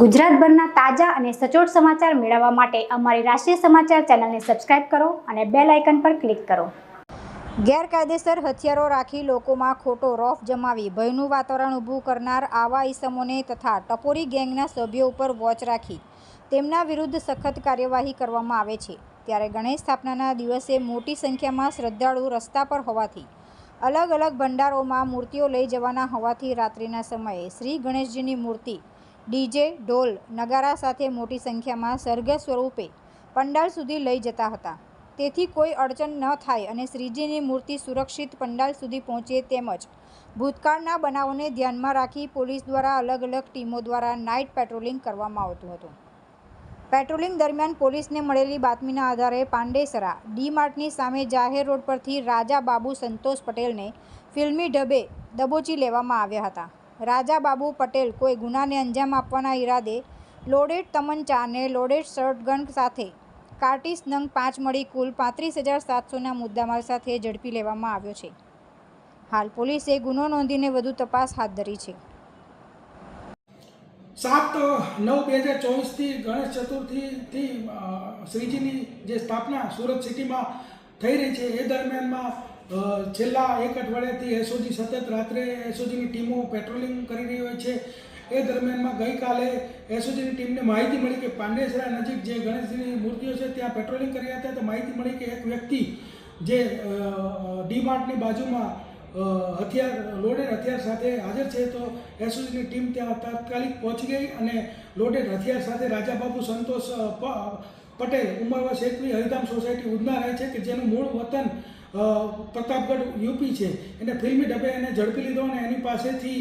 ગુજરાતભરના તાજા અને સચોટ સમાચાર મેળવવા માટે અમારી રાષ્ટ્રીય સમાચાર ચેનલને સબસ્ક્રાઇબ કરો અને બેલ આઇકન પર ક્લિક કરો। ગેરકાયદેસર હથિયારો રાખી લોકોમાં ખોટો રોફ જમાવી ભયનું વાતાવરણ ઊભું કરનાર આવા ઈસમોને તથા ટપોરી ગેંગના સભ્યો ઉપર વોચ રાખી તેમના વિરુદ્ધ સખત કાર્યવાહી કરવામાં આવે છે। ત્યારે ગણેશ સ્થાપનાના દિવસે મોટી સંખ્યામાં શ્રદ્ધાળુ રસ્તા પર હોવાથી અલગ અલગ ભંડારોમાં મૂર્તિઓ લઈ જવાના હોવાથી રાત્રિના સમયે શ્રી ગણેશજીની મૂર્તિ ડીજે ઢોલ નગારા સાથે મોટી સંખ્યામાં સરઘસ સ્વરૂપે પંડાલ સુધી લઈ જતા હતા। તેથી કોઈ અડચણ ન થાય અને શ્રીજીની મૂર્તિ સુરક્ષિત પંડાલ સુધી પહોંચે તેમજ ભૂતકાળના બનાવોને ધ્યાનમાં રાખી પોલીસ દ્વારા અલગ અલગ ટીમો દ્વારા નાઇટ પેટ્રોલિંગ કરવામાં આવતું હતું। પેટ્રોલિંગ દરમિયાન પોલીસને મળેલી બાતમીના આધારે પાંડેસરા ડી માર્ટની સામે જાહેર રોડ પરથી રાજા બાબુ સંતોષ પટેલને ફિલ્મી ઢબે દબોચી લેવામાં આવ્યા હતા। રાજા બાબુ પટેલ કોઈ ગુનાને અંજામ આપવાના ઈરાદે લોડેડ તમંચા અને લોડેડ શોટગન સાથે કાર્ટીસ નંગ 5 મળી કુલ 35,700ના મુદ્દામાલ સાથે ઝડપી લેવામાં આવ્યો છે। હાલ પોલીસે ગુનો નોંધીને વધુ તપાસ હાથ ધરી છે। 7/9/2024થી ગણેશ ચતુર્થીથી શ્રીજીની જે સ્થાપના સુરત સિટીમાં થઈ રહી છે એ દરમિયાનમાં છેલ્લા એક અઠવાડિયાથી એસઓજી સતત રાત્રે એસઓજીની ટીમો પેટ્રોલિંગ કરી રહી હોય છે। એ દરમિયાનમાં ગઈકાલે એસઓજીની ટીમને માહિતી મળી કે પાંડેસરા નજીક જે ગણેશજીની મૂર્તિઓ છે ત્યાં પેટ્રોલિંગ કરી રહ્યા હતા તો માહિતી મળી કે એક વ્યક્તિ જે ડી માર્ટની બાજુમાં લોડેડ હથિયાર સાથે હાજર છે તો એસઓજીની ટીમ ત્યાં તાત્કાલિક પહોંચી ગઈ અને લોડેડ હથિયાર સાથે રાજાબાબુ સંતોષ પટેલ ઉંમર વર્ષ 21 હરિધામ સોસાયટી ઉધના રહે છે કે જેનું મૂળ વતન પ્રતાપગઢ યુપી છે। એને ફિલ્મી ઢબે એને ઝડપી લીધો અને એની પાસેથી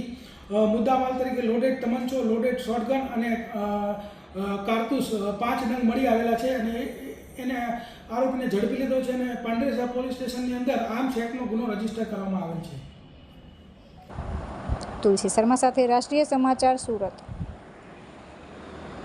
મુદ્દામાલ તરીકે લોડેડ તમંચો લોડેડ શોટગન અને કારતૂસ 5 નંગ મળી આવેલા છે અને એને આરોપીને ઝડપી લીધો છે અને પાંડેસરા પોલીસ સ્ટેશનની અંદર આર્મ્સ એક્ટનો ગુનો રજીસ્ટર કરવામાં આવેલ છે। તુલસી શર્મા સાથે રાષ્ટ્રીય સમાચાર સુરત।